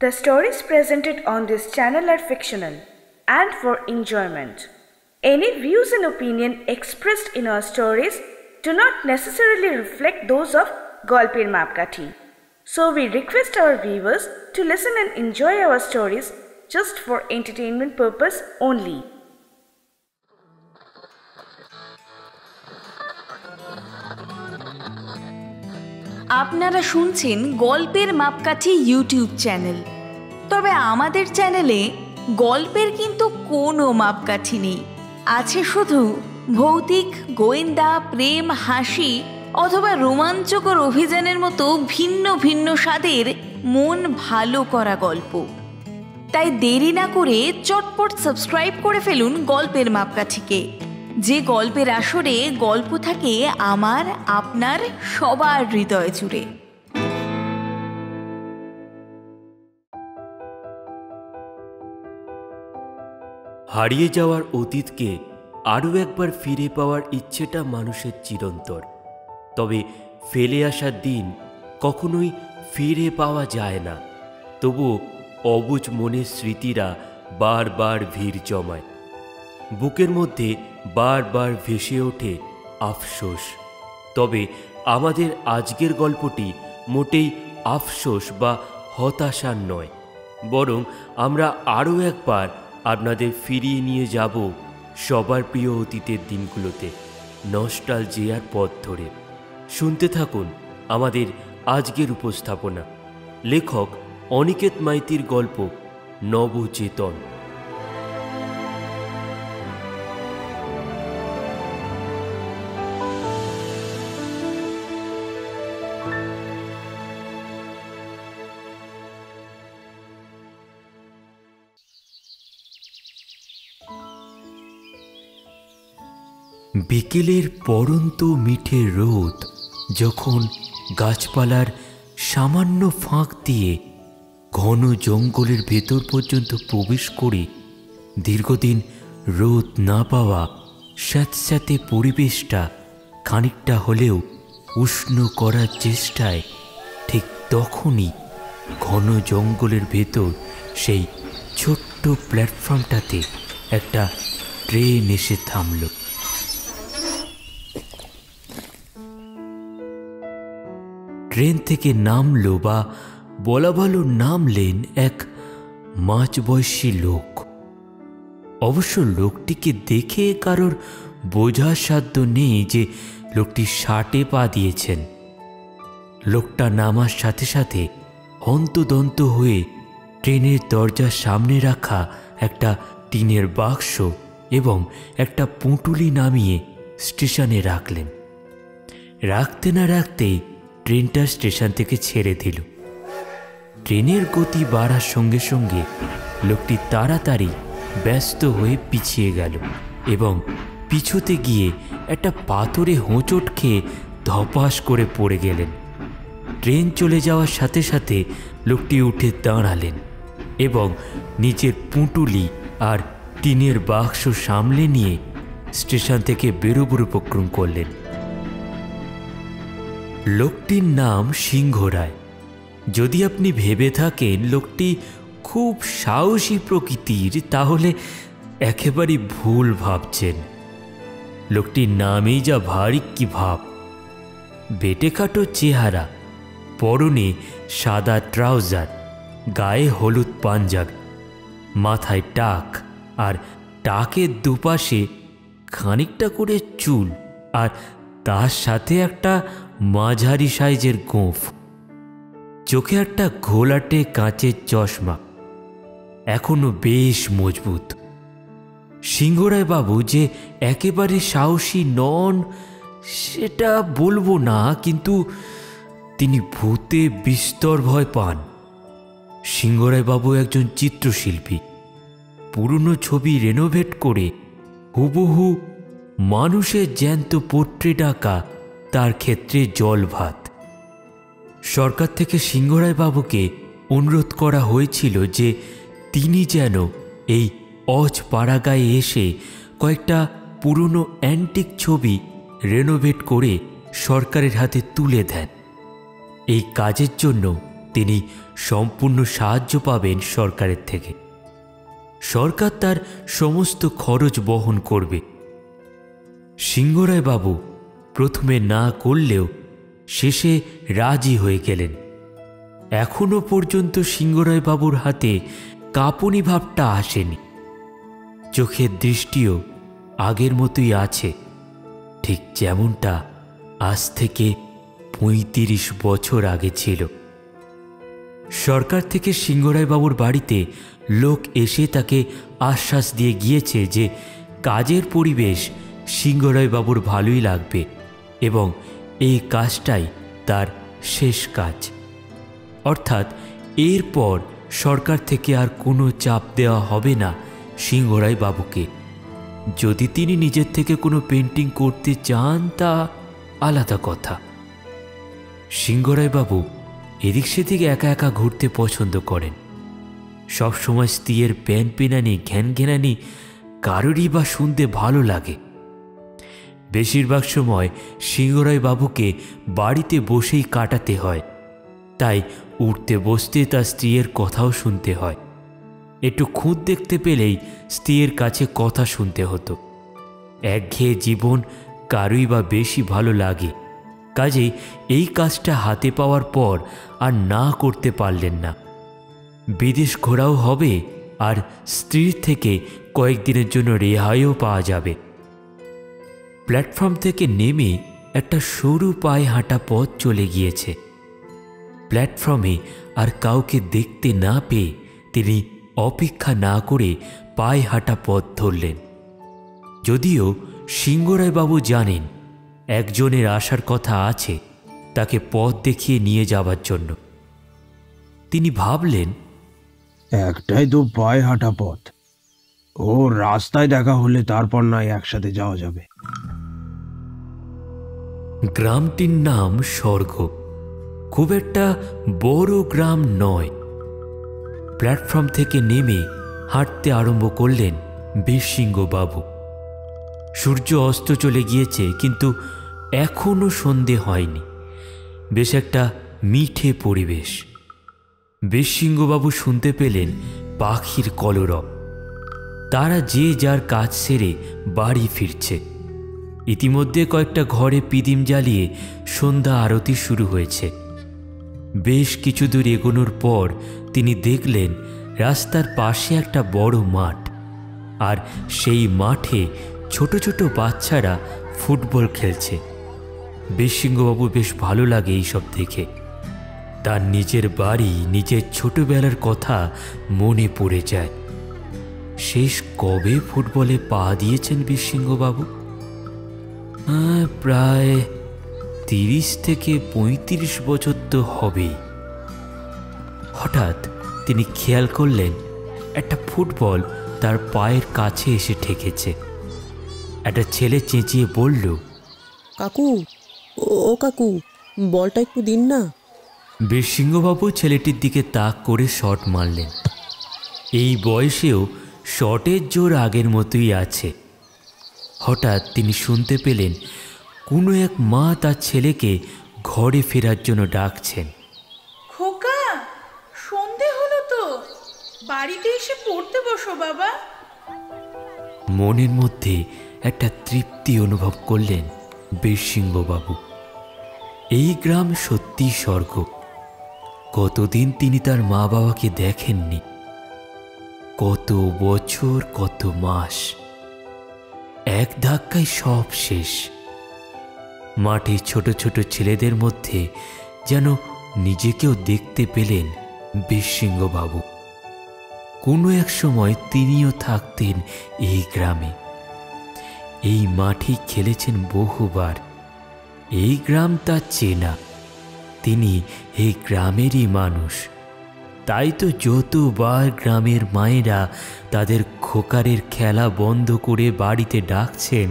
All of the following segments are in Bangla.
The stories presented on this channel are fictional and for enjoyment. Any views and opinion expressed in our stories do not necessarily reflect those of Golper Mapkathi. So we request our viewers to listen and enjoy our stories just for entertainment purpose only. আপনারা শুনছেন গল্পের মাপকাঠি ইউটিউব চ্যানেল। তবে আমাদের চ্যানেলে গল্পের কিন্তু কোনো মাপকাঠি নেই, আছে শুধু ভৌতিক, গোয়েন্দা, প্রেম, হাসি অথবা রোমাঞ্চকর অভিযানের মতো ভিন্ন ভিন্ন স্বাদের মন ভালো করা গল্প। তাই দেরি না করে চটপট সাবস্ক্রাইব করে ফেলুন গল্পের মাপকাঠিকে, যে গল্পের আসরে গল্প থাকে আমার, আপনার, সবার হৃদয় জুড়ে। হারিয়ে যাওয়ার অতীতকে আরও একবার ফিরে পাওয়ার ইচ্ছেটা মানুষের চিরন্তর। তবে ফেলে আসা দিন কখনোই ফিরে পাওয়া যায় না। তবু অবুঝ মনের স্মৃতিরা বারবার ভিড় জমায়। বুকের মধ্যে বারবার ভেসে ওঠে আফসোস। তবে আমাদের আজকের গল্পটি মোটেই আফসোস বা হতাশার নয়, বরং আমরা আরও একবার আপনাদের ফিরিয়ে নিয়ে যাব সবার প্রিয় অতীতের দিনগুলোতে, নস্টালজিয়ার পথ ধরে। শুনতে থাকুন আমাদের আজকের উপস্থাপনা। লেখক অনিকেত মাইতির গল্প নবচেতন। বিকেলের পড়ন্ত মিঠে রোদ যখন গাছপালার সামান্য ফাঁক দিয়ে ঘন জঙ্গলের ভেতর পর্যন্ত প্রবেশ করে দীর্ঘদিন রোদ না পাওয়া স্যাঁতস্যাঁতে পরিবেশটা খানিকটা হলেও উষ্ণ করার চেষ্টায়, ঠিক তখনই ঘন জঙ্গলের ভেতর সেই ছোট্ট প্ল্যাটফর্মটাতে একটা ট্রেন এসে থামল। ট্রেন থেকে নামলো, বা বলা ভালো নামলেন, এক মাঝবয়সী লোক। অবশ্য লোকটিকে দেখে কারোর বোঝার সাধ্য নেই যে লোকটি 60-এ পা দিয়েছেন। লোকটা নামার সাথে সাথে হন্তদন্ত হয়ে ট্রেনের দরজার সামনে রাখা একটা টিনের বাক্স এবং একটা পুঁটুলি নামিয়ে স্টেশনে রাখলেন। রাখতে না রাখতেই ট্রেনটা স্টেশন থেকে ছেড়ে দিল। ট্রেনের গতি বাড়ার সঙ্গে সঙ্গে লোকটি তাড়াতাড়ি ব্যস্ত হয়ে পিছিয়ে গেল এবং পিছুতে গিয়ে একটা পাথরে হোঁচট খেয়ে ধপাস করে পড়ে গেলেন। ট্রেন চলে যাওয়ার সাথে সাথে লোকটি উঠে দাঁড়ালেন এবং নিজের পুঁটুলি আর টিনের বাক্স সামলে নিয়ে স্টেশন থেকে বেরোবার উপক্রম করলেন। লোকটির নাম সিংহ রায়। যদি আপনি ভেবে থাকেন লোকটি খুব সাহসী প্রকৃতির, তাহলে একেবারেই ভুল ভাবছেন। লোকটির নামেই যা ভারী কি ভাব। বেটেখাটো চেহারা, পরনে সাদা ট্রাউজার, গায়ে হলুদ পাঞ্জাবি, মাথায় টাক, আর টাকের দুপাশে খানিকটা করে চুল, আর তার সাথে একটা মাঝারি সাইজের গোঁফ। চোখে একটা ঘোলাটে কাঁচের চশমা, এখনো বেশ মজবুত। সিংহরায় বাবু যে একেবারে সাহসী নন সেটা বলবো না, কিন্তু তিনি ভূতে বিস্তর ভয় পান। সিংহরায় বাবু একজন চিত্রশিল্পী। পুরনো ছবি রেনোভেট করে হুবহু মানুষের জ্যান্ত পোর্ট্রেট আঁকা তার ক্ষেত্রে জলভাত। সরকার থেকে সিংহরায় বাবুকে অনুরোধ করা হয়েছিল যে তিনি যেন এই অজ পাড়াগাঁয়ে এসে কয়েকটা পুরনো অ্যান্টিক ছবি রেনোভেট করে সরকারের হাতে তুলে দেন। এই কাজের জন্য তিনি সম্পূর্ণ সাহায্য পাবেন সরকারের থেকে। সরকার তার সমস্ত খরচ বহন করবে। সিংহরায় বাবু প্রথমে না করলেও শেষে রাজি হয়ে গেলেন। এখনো পর্যন্ত সিংহরায় বাবুর হাতে কাঁপুনি ভাবটা আসেনি। চোখের দৃষ্টিও আগের মতোই আছে, ঠিক যেমনটা আজ থেকে ৩৫ বছর আগে ছিল। সরকার থেকে সিংহরায় বাবুর বাড়িতে লোক এসে তাকে আশ্বাস দিয়ে গিয়েছে যে কাজের পরিবেশ সিংহরায় বাবুর ভালোই লাগবে এবং এই কাজটাই তার শেষ কাজ। অর্থাৎ এরপর সরকার থেকে আর কোনো চাপ দেওয়া হবে না সিংহরায় বাবুকে। যদি তিনি নিজের থেকে কোনো পেন্টিং করতে চান তা আলাদা কথা। সিংহরায় বাবু এদিক সেদিক একা একা ঘুরতে পছন্দ করেন। সবসময় স্ত্রীর প্যান পেনানি ঘ্যান ঘেনানি কারোরই বা শুনতে ভালো লাগে। বেশিরভাগ সময় সিংহরায় বাবুকে বাড়িতে বসেই কাটাতে হয়, তাই উঠতে বসতে তার স্ত্রীর কথাও শুনতে হয়। একটু খুঁত দেখতে পেলেই স্ত্রীর কাছে কথা শুনতে হতো। একঘেয়ে জীবন কারোই বা বেশি ভালো লাগে। কাজেই এই কাজটা হাতে পাওয়ার পর আর না করতে পারলেন না। বিদেশ ঘোরাও হবে আর স্ত্রীর থেকে কয়েকদিনের জন্য রেহাইও পাওয়া যাবে। প্ল্যাটফর্ম থেকে নেমে একটা সরু পায়ে হাঁটা পথ চলে গিয়েছে। প্ল্যাটফর্মে আর কাউকে দেখতে না পেয়ে তিনি অপেক্ষা না করে পায়ে হাঁটা পথ ধরলেন। যদিও সিংহরায় বাবু জানেন একজনের আসার কথা আছে তাকে পথ দেখিয়ে নিয়ে যাবার জন্য। তিনি ভাবলেন, একটাই তো পায়ে হাঁটা পথ, ও রাস্তায় দেখা হলে তারপর নয় একসাথে যাওয়া যাবে। গ্রামটির নাম স্বর্গ। খুব একটা বড় গ্রাম নয়। প্ল্যাটফর্ম থেকে নেমে হাঁটতে আরম্ভ করলেন বীরসিংহবাবু। সূর্য অস্ত চলে গিয়েছে, কিন্তু এখনো সন্ধে হয়নি। বেশ একটা মিঠে পরিবেশ। বীরসিংহবাবু শুনতে পেলেন পাখির কলরব। তারা যে যার কাজ সেরে বাড়ি ফিরছে। ইতিমধ্যে কয়েকটা ঘরে পিদিম জ্বালিয়ে সন্ধ্যা আরতি শুরু হয়েছে। বেশ কিছু দূর এগোনোর পর তিনি দেখলেন রাস্তার পাশে একটা বড় মাঠ, আর সেই মাঠে ছোট ছোট বাচ্চারা ফুটবল খেলছে। বীরসিংহবাবু বেশ ভালো লাগে এইসব দেখে। তার নিজের বাড়ি, নিজের ছোটবেলার কথা মনে পড়ে যায়। শেষ কবে ফুটবলে পা দিয়েছেন বীরসিংহবাবু? প্রায় 30 থেকে 35 বছর তো হবেই। হঠাৎ তিনি খেয়াল করলেন একটা ফুটবল তার পায়ের কাছে এসে ঠেকেছে। একটা ছেলে চেঁচিয়ে বলল, কাকু, ও কাকু, বলটা একটু দিন না। বীরসিংহবাবু ছেলেটির দিকে তাক করে শট মারলেন। এই বয়সেও শটের জোর আগের মতোই আছে। হঠাৎ তিনি শুনতে পেলেন কোনো এক মা তার ছেলেকে ঘরে ফেরার জন্য ডাকছেন। খোকা, সন্ধে হলো তো, বাড়িতে এসে পড়তে বসো বাবা। মনের মধ্যে একটা তৃপ্তি অনুভব করলেন বীরসিংহবাবু। এই গ্রাম সত্যি স্বর্গ। কতদিন তিনি তার মা বাবাকে দেখেননি, কত বছর, কত মাস। এক ধাক্কায় সব শেষ। মাঠে ছোট ছোট ছেলেদের মধ্যে যেন নিজেকেও দেখতে পেলেন বীরসিংহবাবু। কোনো এক সময় তিনিও থাকতেন এই গ্রামে। এই মাঠে খেলেছেন বহুবার। এই গ্রাম তার চেনা। তিনি এই গ্রামেরই মানুষ। তাই তো যতবার গ্রামের মায়েরা তাদের খোকারের খেলা বন্ধ করে বাড়িতে ডাকছেন,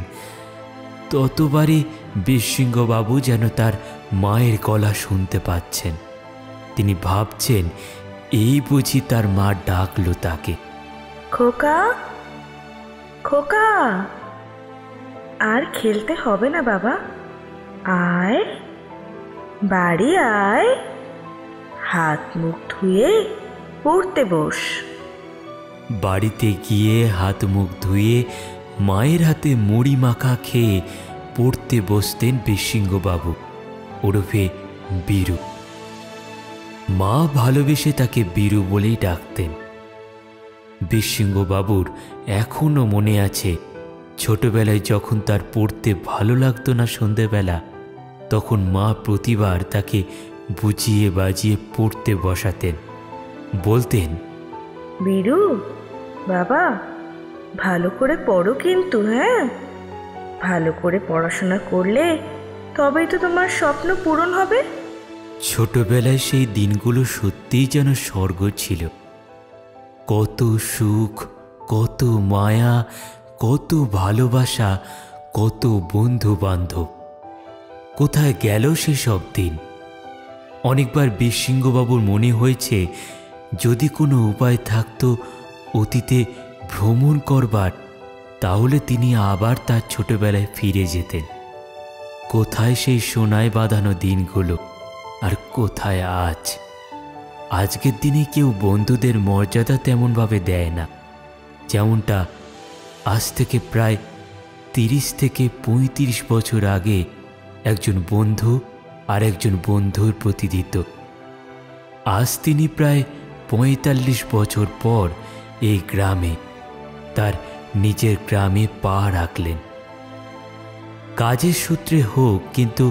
ততবারই বীরসিংহবাবু যেন তার মায়ের গলা শুনতে পাচ্ছেন। তিনি ভাবছেন, এই বুঝি তার মা ডাকলো তাকে। খোকা, খোকা, আর খেলতে হবে না বাবা, আয়, বাড়ি আয়, হাত মুখ ধুয়ে পড়তে বস। বাড়িতে গিয়ে হাত মুখ ধুয়ে মায়ের হাতে মুড়ি মাখা খেয়ে পড়তে বসতেন বীরসিংহবাবু ওরফে বীরু। মা ভালোবেসে তাকে বীরু বলেই ডাকতেন। বীরসিংহবাবুর এখনও মনে আছে, ছোটবেলায় যখন তার পড়তে ভালো লাগতো না সন্ধেবেলা, তখন মা প্রতিবার তাকে বুঝিয়ে বাজিয়ে পড়তে বসাতেন। বলতেন, বীরু বাবা, ভালো করে পড়ো কিন্তু, হ্যাঁ? ভালো করে পড়াশোনা করলে তবেই তো তোমার স্বপ্ন পূরণ হবে। ছোটবেলায় সেই দিনগুলো সত্যিই যেন স্বর্গ ছিল। কত সুখ, কত মায়া, কত ভালোবাসা, কত বন্ধু বান্ধব। কোথায় গেল সেসব দিন? অনেকবার বীরসিংহবাবুর মনে হয়েছে, যদি কোনো উপায় থাকতো অতীতে ভ্রমণ করবার, তাহলে তিনি আবার তার ছোটবেলায় ফিরে যেতেন। কোথায় সেই সোনায় বাঁধানো দিনগুলো, আর কোথায় আজ? আজকের দিনে কেউ বন্ধুদের মর্যাদা তেমনভাবে দেয় না, যেমনটা আজ থেকে প্রায় 30 থেকে 35 বছর আগে একজন বন্ধু আর একজন বন্ধুর প্রতি দিত। আজ তিনি প্রায় 45 বছর পর এই গ্রামে, তার নিজের গ্রামে পা রাখলেন। কাজের সূত্রে হোক, কিন্তু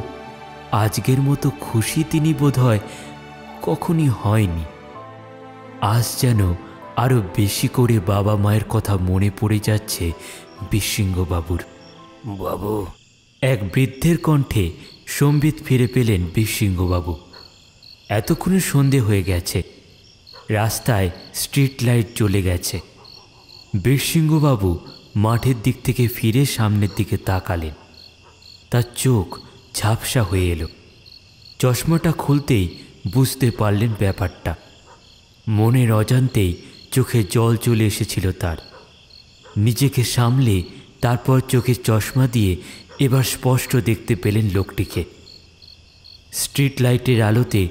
আজকের মতো খুশি তিনি বোধহয় কখনই হয়নি। আজ যেন আরো বেশি করে বাবা মায়ের কথা মনে পড়ে যাচ্ছে বীরসিংহবাবুর। বাবু, এক বৃদ্ধের কণ্ঠে সম্বিত ফিরে পেলেন বীরসিংহবাবু। এতক্ষণে সন্ধে হয়ে গেছে, রাস্তায় স্ট্রিট লাইট জ্বলে গেছে। বীরসিংহবাবু মাঠের দিক থেকে ফিরে সামনের দিকে তাকালেন। তার চোখ ঝাপসা হয়ে এলো। চশমাটা খুলতেই বুঝতে পারলেন ব্যাপারটা। মনের অজান্তেই চোখে জল চলে এসেছিল তার। নিজেকে সামলে তারপর চোখে চশমা দিয়ে এবার স্পষ্ট দেখতে পেলেন লোকটিকে। স্ট্রিট লাইটের আলোতে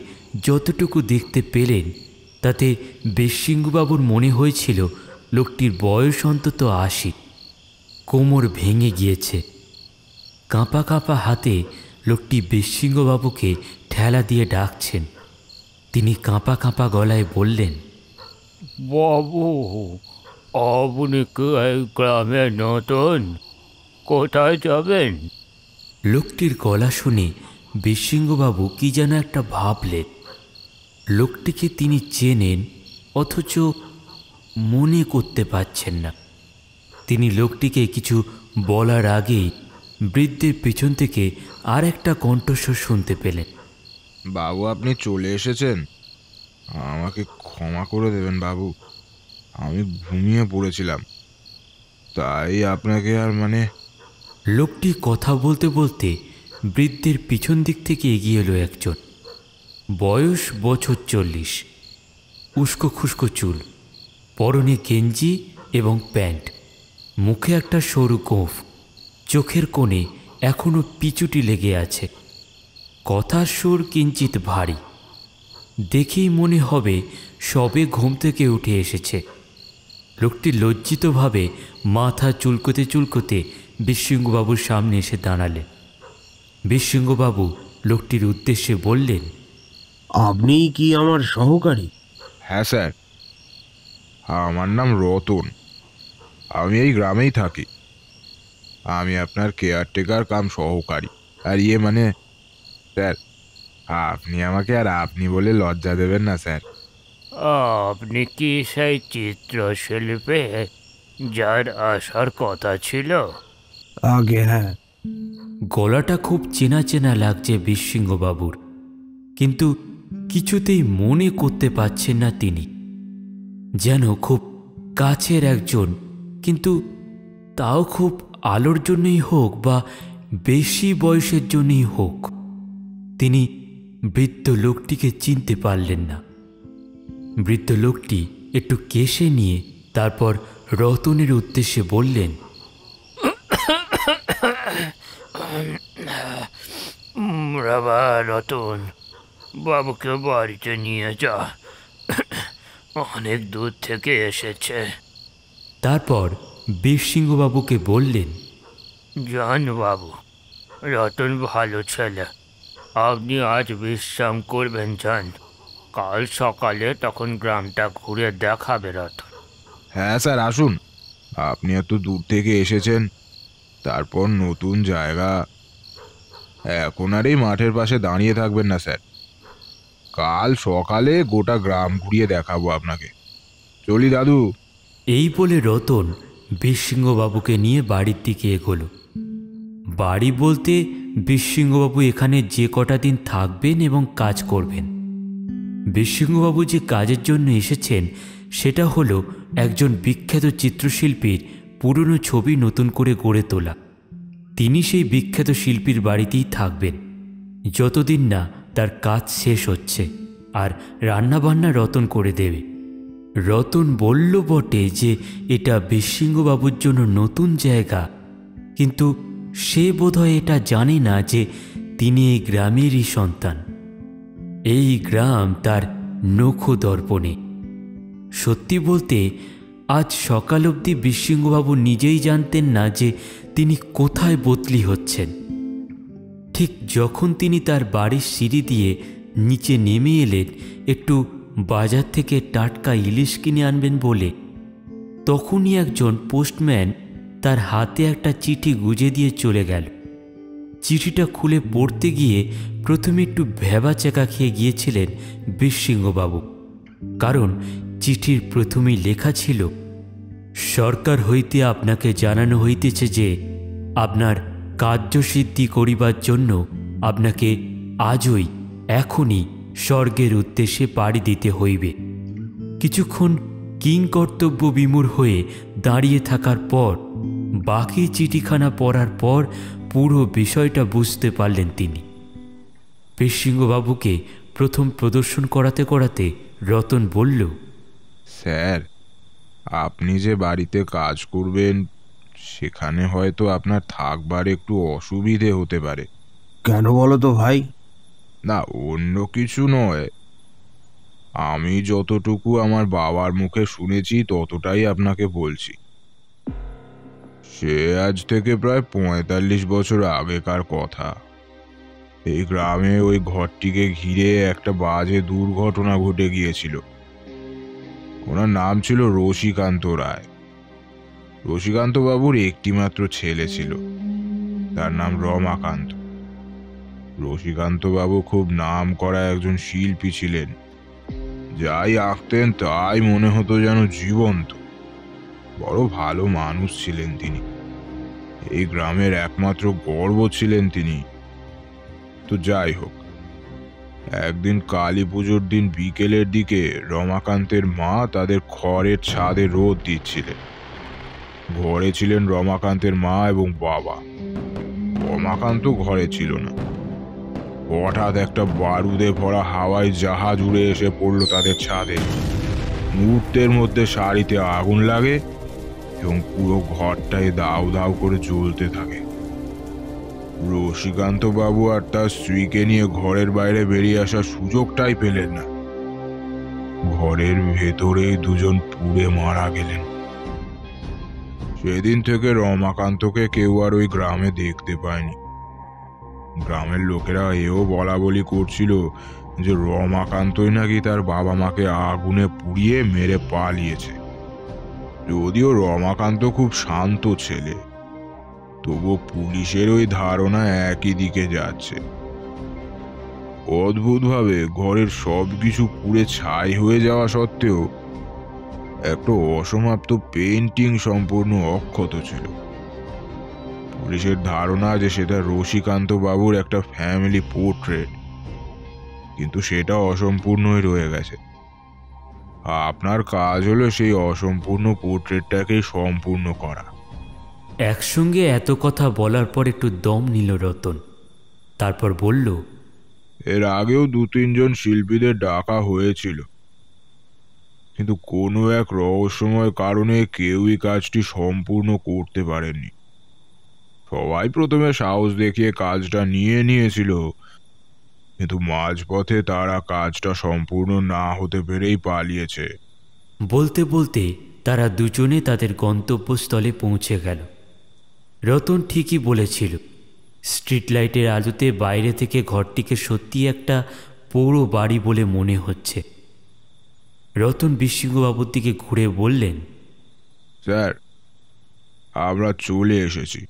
যতটুকু দেখতে পেলেন, তাতে বীরসিংহবাবুর মনে হয়েছিল লোকটির বয়স অন্তত 80। কোমর ভেঙে গিয়েছে। কাঁপা কাঁপা হাতে লোকটি বীরসিংহবাবুকে ঠেলা দিয়ে ডাকছেন। তিনি কাঁপা কাঁপা গলায় বললেন, বাবু, আপনি কি এই গ্রামে নতুন? কোথায় যাবেন? লোকটির গলা শুনে বীরসিংহবাবু কি যেন একটা ভাবলেন। লোকটিকে তিনি চেনেন, অথচ মনে করতে পারছেন না। তিনি লোকটিকে কিছু বলার আগেই বৃদ্ধের পিছন থেকে আর একটা কণ্ঠস্বর শুনতে পেলেন। বাবু, আপনি চলে এসেছেন? আমাকে ক্ষমা করে দেবেন বাবু, আমি ঘুমিয়ে পড়েছিলাম, তাই আপনাকে আর লোকটি কথা বলতে বলতে বৃদ্ধের পিছন দিক থেকে এগিয়ে এলো একজন। বয়স বছর 40, উস্কো খুস্কো চুল, পরনে গেঞ্জি এবং প্যান্ট, মুখে একটা সরু গোঁফ, চোখের কোণে এখনো পিচুটি লেগে আছে। কথার সুর কিঞ্চিত ভারী। দেখেই মনে হবে সবে ঘুম থেকে উঠে এসেছে। লোকটি লজ্জিতভাবে মাথা চুলকোতে চুলকোতে বীরসিংহবাবুর সামনে এসে দাঁড়ালেন। বীরসিংহবাবু লোকটির উদ্দেশ্যে বললেন, আপনি কি আমার সহকারী? হ্যাঁ স্যার, আমার নাম রতন, আমি এই গ্রামেই থাকি। আমি আপনার কেয়ারটেকার কাম সহকারী। আর স্যার, আপনি আমাকে আর আপনি বলে লজ্জা দেবেন না স্যার। আপনি কি সেই চিত্রশিল্পী যার আসার কথা ছিল? আগে হ্যাঁ। গলাটা খুব চেনা চেনা লাগছে বীরসিংহবাবুর, কিন্তু কিছুতেই মনে করতে পারছেন না তিনি। যেন খুব কাছের একজন, কিন্তু তাও খুব আলোর জন্যই হোক বা বেশি বয়সের জন্যই হোক, তিনি বৃদ্ধ লোকটিকে চিনতে পারলেন না। বৃদ্ধ লোকটি একটু কেশে নিয়ে তারপর রতনের উদ্দেশ্যে বললেন, বাবা রতন, বাবুকে বাড়িতে নিয়ে যা, অনেক দূর থেকে এসেছে। তারপর বীরসিংহবাবুকে বললেন, যান বাবু, রতন ভালো ছেলে, আপনি আজ বিশ্রাম করবেন যান। কাল সকালে তখন গ্রামটা ঘুরে দেখাবে রতন। হ্যাঁ স্যার, আসুন। আপনি এত দূর থেকে এসেছেন, তারপর নতুন জায়গা, এখন আর এই মাঠের পাশে দাঁড়িয়ে থাকবেন না স্যার। কাল সকালে গোটা গ্রাম ঘুরিয়ে দেখাবো আপনাকে। চলি দাদু। এই বলে রতন বীরসিংহবাবুকে নিয়ে বাড়ির দিকে এগোলো। বাড়ি বলতে বীরসিংহবাবু এখানে যে কটা দিন থাকবেন এবং কাজ করবেন। বীরসিংহবাবু যে কাজের জন্য এসেছেন সেটা হলো একজন বিখ্যাত চিত্রশিল্পীর পুরনো ছবি নতুন করে গড়ে তোলা। তিনি সেই বিখ্যাত শিল্পীর বাড়িতেই থাকবেন যতদিন না তার কাজ শেষ হচ্ছে, আর রান্নাবান্না রতন করে দেবে। রতন বলল বটে যে এটা বীরসিংহবাবুর জন্য নতুন জায়গা, কিন্তু সে বোধহয় এটা জানে না যে তিনি এই গ্রামেরই সন্তান। এই গ্রাম তার নখো দর্পণে। সত্যি বলতে আজ সকাল অবধি বীরসিংহবাবু নিজেই জানতেন না যে তিনি কোথায় বদলি হচ্ছেন। ঠিক যখন তিনি তার বাড়ির সিঁড়ি দিয়ে নিচে নেমে এলেন একটু বাজার থেকে টাটকা ইলিশ কিনে আনবেন বলে, তখনই একজন পোস্টম্যান তার হাতে একটা চিঠি গুজে দিয়ে চলে গেল। চিঠিটা খুলে পড়তে গিয়ে প্রথমে একটু ভ্যাবাচ্যাকা খেয়ে গিয়েছিলেন বীরসিংহবাবু, কারণ চিঠির প্রথমেই লেখা ছিল, সরকার হইতে আপনাকে জানানো হইতেছে যে আপনার কার্যসিদ্ধি করিবার জন্য আপনাকে আজই এখনই স্বর্গের উদ্দেশ্যে পাড়ি দিতে হইবে। কিছুক্ষণ কিংকর্তব্য বিমূঢ় হয়ে দাঁড়িয়ে থাকার পর বাকি চিঠিখানা পড়ার পর পুরো বিষয়টা বুঝতে পারলেন তিনি। বীরসিংহবাবুকে প্রথম প্রদর্শন করাতে করাতে রতন বলল, স্যার, আপনি যে বাড়িতে কাজ করবেন সেখানে হয়তো আপনার থাকবার একটু অসুবিধে হতে পারে। কেন বলো তো ভাই? না, অন্য কিছু নয়, আমি যতটুকু আমার বাবার মুখে শুনেছি ততটাই আপনাকে বলছি। সে আজ থেকে প্রায় ৪৫ বছর আগেকার কথা। এই গ্রামে ওই ঘরটিকে ঘিরে একটা বাজে দুর্ঘটনা ঘটে গিয়েছিল। ওনার নাম ছিল রসিকান্ত রায়। রসিকান্ত বাবুর একটিমাত্র ছেলে ছিল, তার নাম রমাকান্ত। রসিকান্ত বাবু খুব নাম করা একজন শিল্পী ছিলেন। যাই আঁকতেন তাই মনে হতো যেন জীবন্ত। বড় ভালো মানুষ ছিলেন তিনি। এই গ্রামের একমাত্র গর্ব ছিলেন তিনি। তো যাই হোক, একদিন কালী পুজোর দিন বিকেলের দিকে রমাকান্তের মা তাদের ঘরের ছাদে রোদ দিচ্ছিলেন। ঘরে ছিলেন রমাকান্তের মা এবং বাবা। রমাকান্ত ঘরে ছিল না। হঠাৎ একটা বারুদে ভরা হাওয়ায় জাহাজ উড়ে এসে পড়ল তাদের ছাদে। মুহূর্তের মধ্যে সারিতে আগুন লাগে এবং পুরো ঘরটায় দাউ দাউ করে জ্বলতে থাকে। রসিকান্ত বাবু আর তার স্ত্রীকে নিয়ে ঘরের বাইরে বেরিয়ে আসার সুযোগটাই পেলেন না। ঘরের ভেতরেই দুজন পুড়ে মারা গেলেন। সেদিন থেকে রমাকান্তকে কেউ আর ওই গ্রামে দেখতে পায়নি। গ্রামের লোকেরা এও বলা বলি করছিল যে রমাকান্তই নাকি তার বাবা মাকে আগুনে পুড়িয়ে মেরে পালিয়েছে। যদিও রমাকান্ত খুব শান্ত ছেলে, তবুও পুলিশের ওই ধারণা একই দিকে যাচ্ছে। অদ্ভুতভাবে ঘরের সবকিছু পুড়ে ছাই হয়ে যাওয়া সত্ত্বেও একটা অসমাপ্ত পেইন্টিং সম্পূর্ণ অক্ষত ছিল। পুলিশের ধারণা যে সেটা রসিকান্ত বাবুর একটা ফ্যামিলি পোর্ট্রেট, কিন্তু সেটা অসম্পূর্ণই রয়ে গেছে। আপনার কাজ হলো সেই অসম্পূর্ণ পোর্ট্রেটটাকে সম্পূর্ণ করা। একসঙ্গে এত কথা বলার পর একটু দম নিল রতন। তারপর বলল, এর আগেও ২-৩ জন শিল্পীদের ডাকা হয়েছিল, কিন্তু কোনো এক রহস্যময় কারণে কেউই কাজটি সম্পূর্ণ করতে পারেনি। সবাই প্রথমে সাহস দেখিয়ে কাজটা নিয়েছিল, কিন্তু মাঝপথে তারা কাজটা সম্পূর্ণ না হতে পেরেই পালিয়েছে। বলতে বলতে তারা দুজনে তাদের গন্তব্যস্থলে পৌঁছে গেল। রতন ঠিকই বলেছিল, স্ট্রিট লাইটের আলোতে বাইরে থেকে ঘরটিকে সত্যি একটা পৌর বাড়ি বলে মনে হচ্ছে। রতন বিশৃঙ্গবাবুর দিকে ঘুরে বললেন, স্যার, আমরা চলে এসেছি।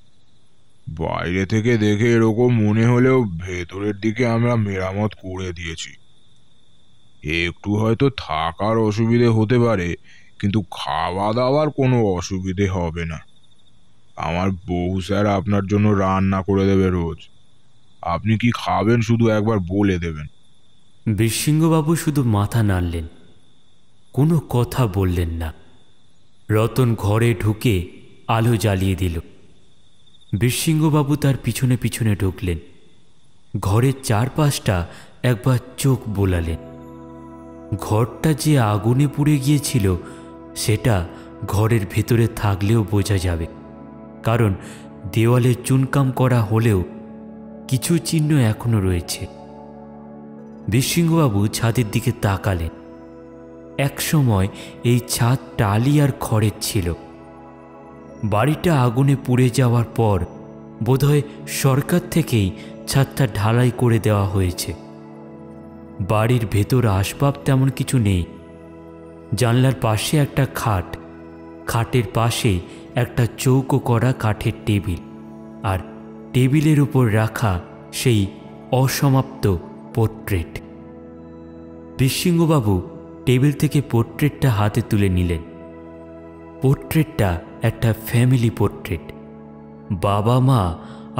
বাইরে থেকে দেখে এরকম মনে হলেও ভেতরের দিকে আমরা মেরামত করে দিয়েছি। একটু হয়তো থাকার অসুবিধে হতে পারে, কিন্তু খাওয়া দাওয়ার কোনো অসুবিধে হবে না। আমার বউ স্যার আপনার জন্য রান্না করে দেবে রোজ। আপনি কি খাবেন শুধু একবার বলে দেবেন। বিশৃঙ্গবাবু শুধু মাথা নাড়লেন, কোনো কথা বললেন না। রতন ঘরে ঢুকে আলো জ্বালিয়ে দিল। বিশৃঙ্গবাবু তার পিছনে পিছনে ঢুকলেন। ঘরের চারপাশটা একবার চোখ বোলালেন। ঘরটা যে আগুনে পুড়ে গিয়েছিল সেটা ঘরের ভেতরে থাকলেও বোঝা যাবে, কারণ দেওয়ালে চুনকাম করা হলেও কিছু চিহ্ন এখনো রয়েছে। বিশৃঙ্গবাবু ছাদের দিকে তাকালেন। একসময় এই ছাদ টালি আর খড়ের ছিল। বাড়িটা আগুনে পুড়ে যাওয়ার পর বোধহয় সরকার থেকেই ছাদটা ঢালাই করে দেওয়া হয়েছে। বাড়ির ভেতর আসবাব তেমন কিছু নেই। জানলার পাশে একটা খাট, খাটের পাশে একটা চৌকো করা কাঠের টেবিল, আর টেবিলের উপর রাখা সেই অসমাপ্ত পোর্ট্রেট। বিশৃঙ্গবাবু টেবিল থেকে পোর্ট্রেটটা হাতে তুলে নিলেন। পোর্ট্রেটটা একটা ফ্যামিলি পোর্ট্রেট, বাবা মা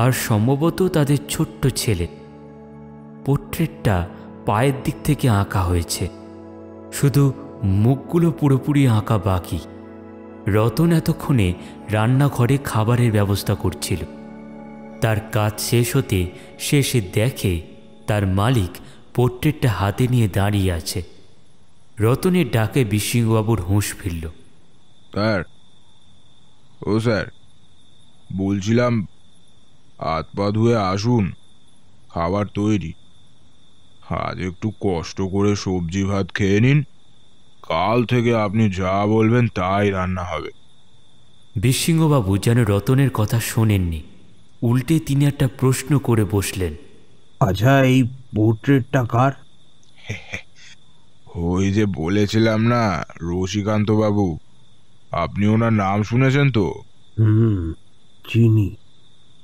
আর সম্ভবত তাদের ছোট্ট ছেলে। পোর্ট্রেটটা পায়ের দিক থেকে আঁকা হয়েছে, শুধু মুখগুলো পুরোপুরি আঁকা বাকি। রতন এতক্ষণে রান্নাঘরে খাবারের ব্যবস্থা করছিল। তার কাজ শেষ হতে সে এসে দেখে তার মালিক পোর্ট্রেটটা হাতে নিয়ে দাঁড়িয়ে আছে। রতনের ডাকে বিশৃঙ্গবাবুর হুঁশ ফিরল। স্যার, ও স্যার, বলছিলাম হাত পা ধুয়ে আসুন, খাবার তৈরি। আজ একটু কষ্ট করে সবজি ভাত খেয়ে নিন, কাল থেকে আপনি যা বলবেন তাই রান্না হবে। বিশৃঙ্গবাবু যেন রতনের কথা শোনেননি, উল্টে তিনি একটা প্রশ্ন করে বসলেন। আচ্ছা, এই পোর্ট্রেটটা কার? ওই যে বলেছিলাম না, রসিকান্ত বাবু। আপনি ওনার নাম শুনেছেন তো? চিনি,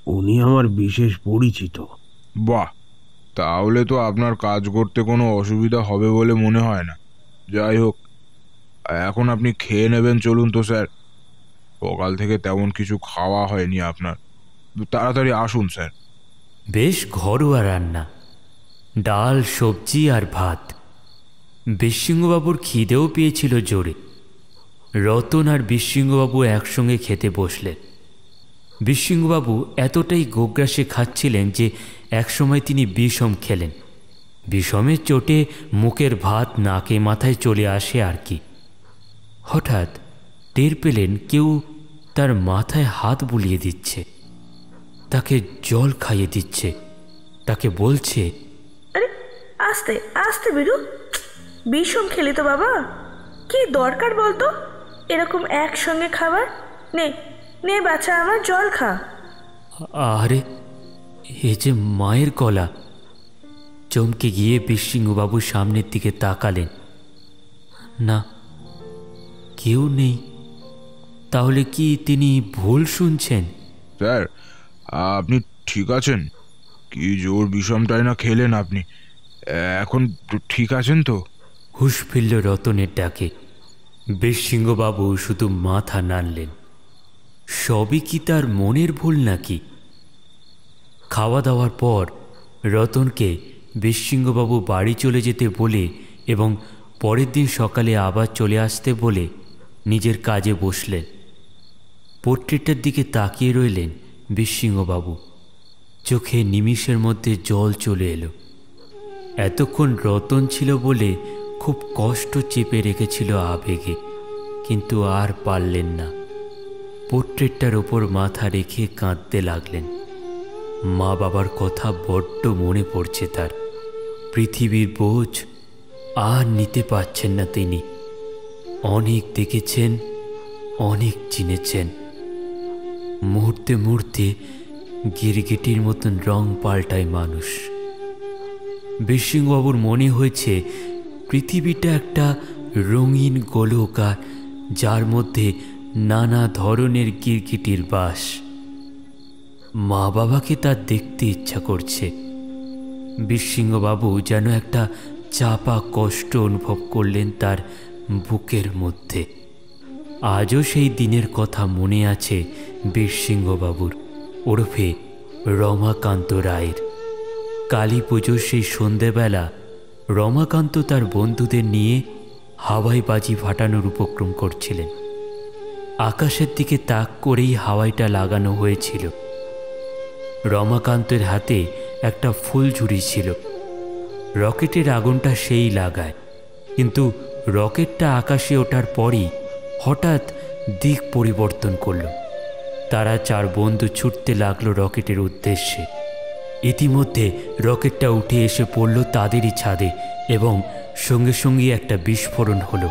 উনি আমার বিশেষ পরিচিত। বাহ, তাহলে তো আপনার কাজ করতে কোনো অসুবিধা হবে বলে মনে হয় না। যাই হোক, এখন আপনি খেয়ে নেবেন। চলুন তো স্যার, সকাল থেকে তেমন কিছু খাওয়া হয়নি আপনার। তাড়াতাড়ি আসুন স্যার। বেশ ঘরোয়া রান্না, ডাল, সবজি আর ভাত। বিশৃঙ্গবাবুর খিদেও পেয়েছিল জোরে। রতন আর বিশৃঙ্গবাবু একসঙ্গে খেতে বসলেন। বিশৃঙ্গবাবু এতটাই গোগ্রাসে খাচ্ছিলেন যে একসময় তিনি বিষম খেলেন। বিষমের চোটে মুখের ভাত নাকে মাথায় চলে আসে আর কি। হঠাৎ টের পেলেন কেউ তার মাথায় হাত বুলিয়ে দিচ্ছে, তাকে জল খাইয়ে দিচ্ছে, তাকে বলছে, আরে আস্তে আস্তে বিরু, বিষম খেলি তো বাবা, কি দরকার বলতো এরকম একসঙ্গে খাবার? নে নে বাচ্চা আমার, জল খা। আরে এ যে মায়ের গলা। চমকে গিয়ে বিশৃঙ্গবাবু সামনের দিকে তাকালেন। না, কেউ নেই। তাহলে কি তিনি ভুল শুনছেন? স্যার, আপনি ঠিক আছেন? কি জোর বিষমটাই না খেলেন আপনি। এখন ঠিক আছেন তো? হুঁশ ফিরল রতনের ডাকে। বিশৃঙ্গবাবু শুধু মাথা নাড়লেন। সবই কি তার মনের ভুল নাকি? খাওয়া দাওয়ার পর রতনকে বিশৃঙ্গবাবু বাড়ি চলে যেতে বলে এবং পরের দিন সকালে আবার চলে আসতে বলে নিজের কাজে বসলেন। পোর্ট্রেটটার দিকে তাকিয়ে রইলেন বিশৃঙ্গবাবু। চোখে নিমিষের মধ্যে জল চলে এলো। এতক্ষণ রতন ছিল বলে খুব কষ্ট চেপে রেখেছিল আবেগে, কিন্তু আর পারলেন না। পোর্ট্রেটটার ওপর মাথা রেখে কাঁদতে লাগলেন। মা বাবার কথা বড্ড মনে পড়ছে তার। পৃথিবীর বোঝ আর নিতে পারছেন না তিনি। অনেক দেখেছেন, অনেক চিনেছেন। মুহূর্তে মুহূর্তে গিরগিটির মতন রং পাল্টায় মানুষ। বীরসিংহবাবুর মনে হয়েছে পৃথিবীটা একটা রঙিন গোলক, আর যার মধ্যে নানা ধরনের গিরগিটির বাস। মা বাবাকে তার দেখতে ইচ্ছা করছে। বীরসিংহবাবু যেন একটা চাপা কষ্ট অনুভব করলেন তার বুকের মধ্যে। আজও সেই দিনের কথা মনে আছে বীরসিংহবাবুর, ওরফে রমাকান্ত রায়ের। কালী পুজোর সেই সন্ধেবেলা রমাকান্ত তার বন্ধুদের নিয়ে হাওয়াই বাজি ফাটানোর উপক্রম করছিলেন। আকাশের দিকে তাক করেই হাওয়াইটা লাগানো হয়েছিল। রমাকান্তের হাতে একটা ফুলঝুরি ছিল। রকেটের আগুনটা সেই লাগায়, কিন্তু রকেটটা আকাশে ওঠার পরই হঠাৎ দিক পরিবর্তন করল। তারা চার বন্ধু ছুটতে লাগলো রকেটের উদ্দেশ্যে। ইতিমধ্যে রকেটটা উঠে এসে পড়ল তাদেরই ছাদে এবং সঙ্গে সঙ্গে একটা বিস্ফোরণ হলো।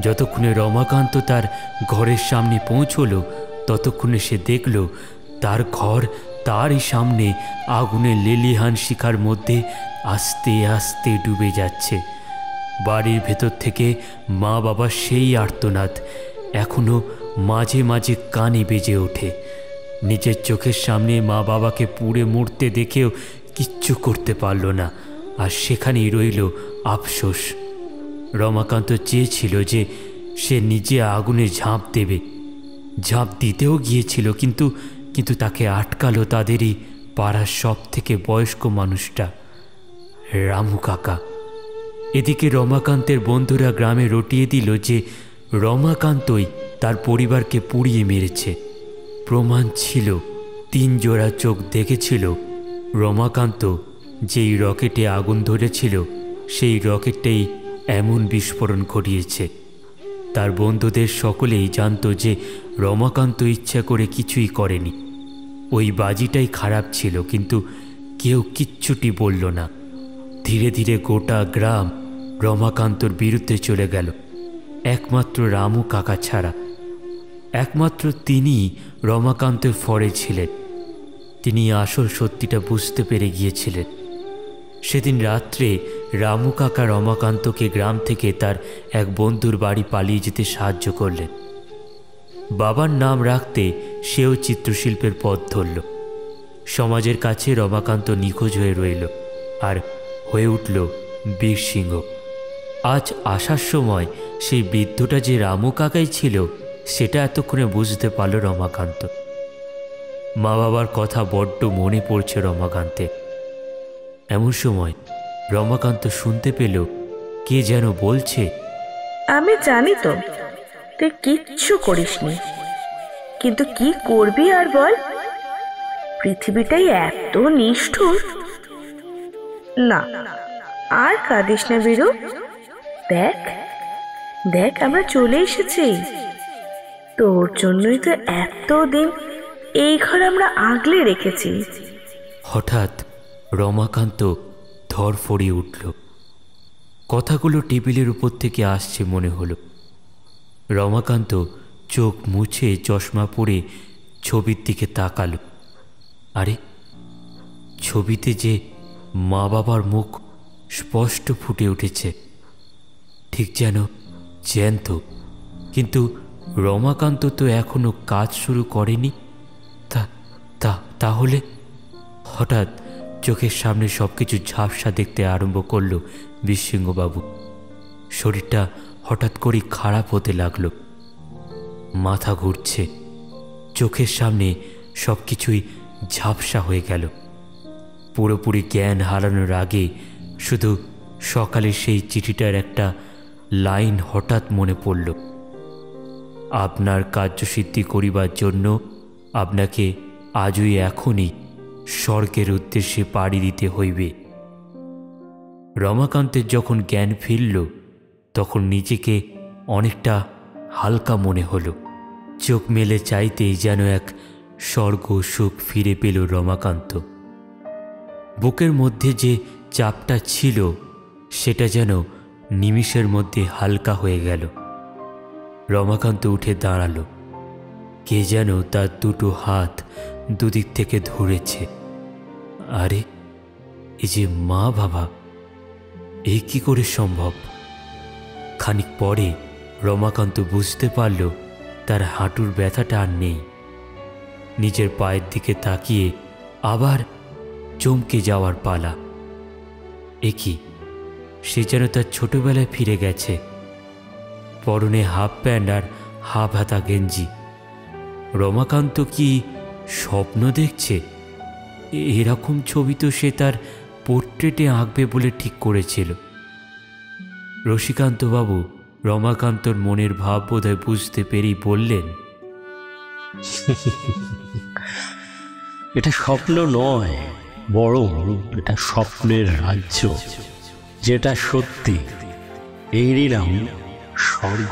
যতক্ষণে রমাকান্ত তার ঘরের সামনে পৌঁছলো ততক্ষণে সে দেখল তার ঘর তারই সামনে আগুনের লেলিহান শিখার মধ্যে আস্তে আস্তে ডুবে যাচ্ছে। বাড়ির ভেতর থেকে মা বাবার সেই আর্তনাদ এখনো মাঝে মাঝে কানে বেজে ওঠে। নিজের চোখের সামনে মা বাবাকে পুড়ে মরতে দেখেও কিচ্ছু করতে পারল না, আর সেখানেই রইল আফসোস। রমাকান্ত চেয়েছিল যে সে নিজে আগুনে ঝাঁপ দেবে, ঝাঁপ দিতেও গিয়েছিল, কিন্তু তাকে আটকালো তাদেরই পাড়ার সব থেকে বয়স্ক মানুষটা, রামু কাকা। এদিকে রমাকান্তের বন্ধুরা গ্রামে রটিয়ে দিল যে রমাকান্তই তার পরিবারকে পুড়িয়ে মেরেছে। প্রমাণ ছিল, 3 জোড়া চোখ দেখেছিল রমাকান্ত যেই রকেটে আগুন ধরেছিল সেই রকেটটাই এমন বিস্ফোরণ ঘটিয়েছে। তার বন্ধুদের সকলেই জানত যে রমাকান্ত ইচ্ছা করে কিছুই করেনি, ওই বাজিটাই খারাপ ছিল, কিন্তু কেউ কিচ্ছুটি বলল না। ধীরে ধীরে গোটা গ্রাম রমাকান্তর বিরুদ্ধে চলে গেল, একমাত্র রামু কাকা ছাড়া। একমাত্র তিনি রমাকান্তের ফরে ছিলেন। তিনি আসল সত্যিটা বুঝতে পেরে গিয়েছিলেন। সেদিন রাত্রে রামু কাকা রমাকান্তকে গ্রাম থেকে তার এক বন্ধুর বাড়ি পালিয়ে যেতে সাহায্য করলেন। বাবার নাম রাখতে সেও চিত্রশিল্পের পথ ধরল। সমাজের কাছে রমাকান্ত নিখোঁজ হয়ে রইল, আর হয়ে উঠল বীরসিংহ। আজ আসার সময় সেই বৃদ্ধটা যে রামু কাকাই ছিল সেটা এতক্ষণে বুঝতে পারল রমাকান্ত। মা বাবার কথা বড্ড মনে পড়ছে রমাকান্তে। এমন সময় রমাকান্ত শুনতে পেল কে যেন বলছে, আমি জানি তো তুই কিচ্ছু করিসনি, কিন্তু কি করবি আর বল? পৃথিবীটাই এত নিষ্ঠুর। না, আর কাঁদিস না বীরু। দেখ দেখ, আমরা চলে এসেছি। তোর জন্যই তো এতদিন এই ঘর আমরা আগলে রেখেছি। হঠাৎ রমাকান্ত ধরফড়িয়ে উঠল। কথাগুলো টেবিলের উপর থেকে আসছে মনে হলো। রমাকান্ত চোখ মুছে চশমা পরে ছবির দিকে তাকালো। আরে, ছবিতে যে মা বাবার মুখ স্পষ্ট ফুটে উঠেছে, ঠিক যেন জ্যান্ত। কিন্তু রমাকান্ত তো এখনো কাজ শুরু করেনি। তাহলে হঠাৎ চোখের সামনে সবকিছু ঝাপসা দেখতে আরম্ভ করল বীরসিংহবাবু। শরীরটা হঠাৎ করেই খারাপ হতে লাগলো, মাথা ঘুরছে, চোখের সামনে সবকিছুই ঝাপসা হয়ে গেল। পুরোপুরি জ্ঞান হারানোর আগে শুধু সকালে সেই চিঠিটার একটা লাইন হঠাৎ মনে পড়ল, আপনার কার্যসিদ্ধি করিবার জন্য আপনাকে আজই এখনই স্বর্গের উদ্দেশ্যে পাড়ি দিতে হইবে। রমাকান্তের যখন জ্ঞান ফিরল তখন নিজেকে অনেকটা হালকা মনে হলো। চোখ মেলে চাইতেই যেন এক স্বর্গ সুখ ফিরে পেল রমাকান্ত। বুকের মধ্যে যে চাপটা ছিল সেটা যেন নিমিষের মধ্যে হালকা হয়ে গেল। রমাকান্ত উঠে দাঁড়ালো। কে যেন তার দুটো হাত দুদিক থেকে ধরেছে। আরে এই যে মা বাবা, এই কি করে সম্ভব? খানিক পরে রমাকান্ত বুঝতে পারল তার হাঁটুর ব্যথাটা আর নেই। নিজের পায়ের দিকে তাকিয়ে আবার চমকে যাওয়ার পালা। এ কি, সে যেন তার ছোটবেলায় ফিরে গেছে। পরনে হাফ প্যান্ট আর হাফ হাতা গেঞ্জি। রমাকান্ত কি স্বপ্ন দেখছে? এরকম ছবি তো সে তার পোর্ট্রেটে আঁকবে বলে ঠিক করেছিল। রসিকান্তবাবু রমাকান্তর মনের ভাব বোধহয় বুঝতে পেরেই বললেন, এটা স্বপ্ন নয়, বরং এটা স্বপ্নের রাজ্য। যেটা সত্যি, এরই নাম স্বর্গ।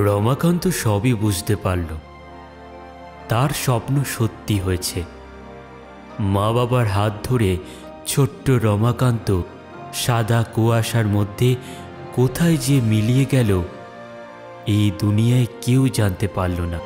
রমাকান্ত সবই বুঝতে পারল। তার স্বপ্ন সত্যি হয়েছে। মা বাবার হাত ধরে ছোট্ট রমাকান্ত সাদা কুয়াশার মধ্যে কোথায় যে মিলিয়ে গেল, এই দুনিয়ায় কেউ জানতে পারল না।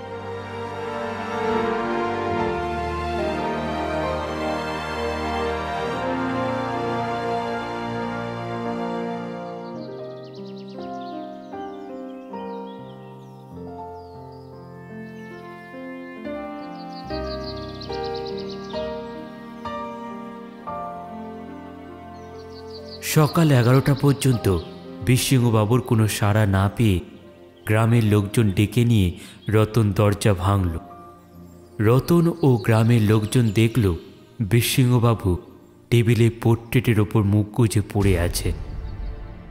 সকাল 11টা পর্যন্ত বীরসিংহবাবুর কোনো সাড়া না পেয়ে গ্রামের লোকজন ডেকে নিয়ে রতন দরজা ভাঙল। রতন ও গ্রামের লোকজন দেখল বীরসিংহবাবু টেবিলে পোর্ট্রেটের ওপর মুখ গুজে পড়ে আছে।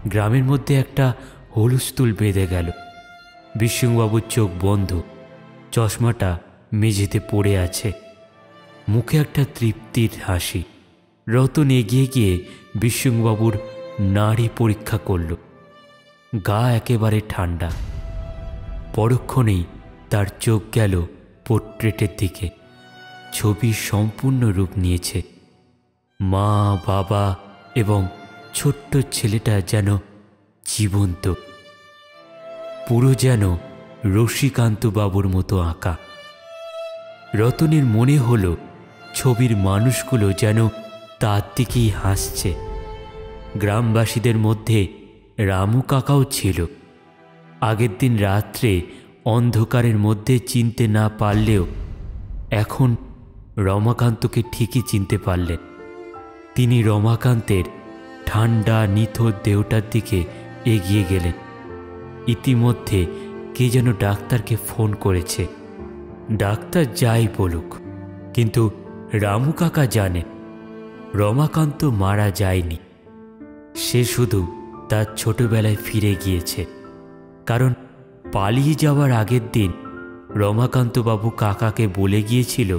গ্রামের মধ্যে একটা হুলস্থুল বেঁধে গেল। বীরসিংহবাবুর চোখ বন্ধ, চশমাটা মেঝেতে পড়ে আছে, মুখে একটা তৃপ্তির হাসি। রতন এগিয়ে গিয়ে বীরসিংহবাবুর নাড়ি পরীক্ষা করল। গা একেবারে ঠান্ডা। পরক্ষণেই তার চোখ গেল পোর্ট্রেটের দিকে। ছবি সম্পূর্ণ রূপ নিয়েছে। মা, বাবা এবং ছোট্ট ছেলেটা যেন জীবন্ত, পুরো যেন রসিকান্তবাবুর মতো আঁকা। রতনের মনে হলো ছবির মানুষগুলো যেন তার দিকেই হাসছে। গ্রামবাসীদের মধ্যে রামু কাকাও ছিল। আগের দিন রাত্রে অন্ধকারের মধ্যে চিনতে না পারলেও এখন রমাকান্তকে ঠিকই চিনতে পারলেন। তিনি রমাকান্তের ঠান্ডা নিথর দেহটার দিকে এগিয়ে গেলেন। ইতিমধ্যে কে যেন ডাক্তারকে ফোন করেছে। ডাক্তার যাই বলুক, কিন্তু রামু কাকা জানে রমাকান্ত মারা যায়নি। সে শুধু তার ছোটবেলায় ফিরে গিয়েছে। কারণ পালিয়ে যাওয়ার আগের দিন রমাকান্তবাবু কাকাকে বলে গিয়েছিল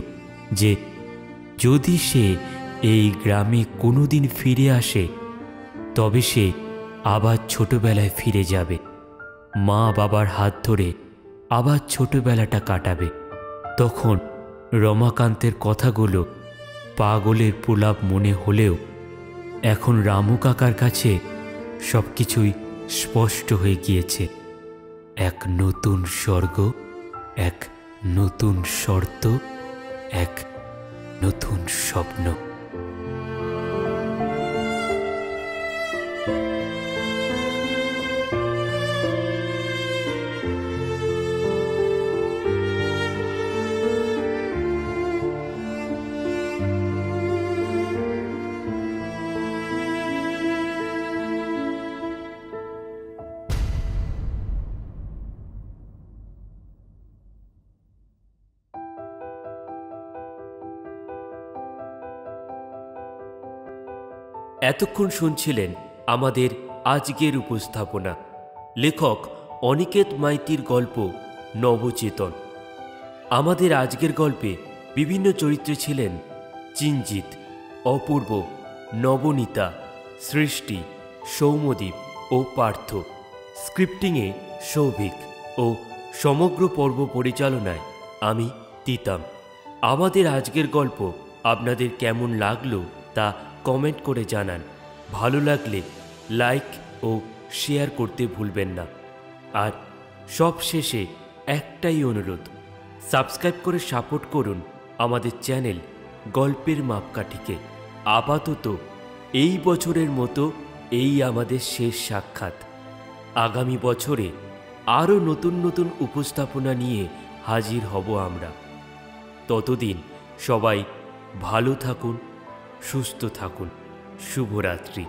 যে যদি সে এই গ্রামে কোনোদিন ফিরে আসে তবে সে আবার ছোটবেলায় ফিরে যাবে, মা বাবার হাত ধরে আবার ছোটবেলাটা কাটাবে। তখন রমাকান্তের কথাগুলো পাগলের প্রলাপ মনে হলেও এখন রামু কাকার কাছে সব কিছুই স্পষ্ট হয়ে গিয়েছে। এক নতুন স্বর্গ, এক নতুন শর্ত, এক নতুন স্বপ্ন। এতক্ষণ শুনছিলেন আমাদের আজকের উপস্থাপনা। লেখক অনিকেত মাইতির গল্প নবচেতন। আমাদের আজকের গল্পে বিভিন্ন চরিত্রে ছিলেন চিঞ্জিত, অপূর্ব, নবনীতা, সৃষ্টি, সৌম্যদীপ ও পার্থ। স্ক্রিপ্টিংয়ে সৌভিক ও সমগ্র পর্ব পরিচালনায় আমি তিতাম। আমাদের আজকের গল্প আপনাদের কেমন লাগলো তা কমেন্ট করে জানান। ভালো লাগলে লাইক ও শেয়ার করতে ভুলবেন না। আর সব শেষে একটাই অনুরোধ, সাবস্ক্রাইব করে সাপোর্ট করুন আমাদের চ্যানেল গল্পের মাপকাঠিকে। আপাতত এই বছরের মতো এই আমাদের শেষ সাক্ষাৎ। আগামী বছরে আরও নতুন নতুন উপস্থাপনা নিয়ে হাজির হব আমরা। ততদিন সবাই ভালো থাকুন, সুস্থ থাকুন। শুভরাত্রি।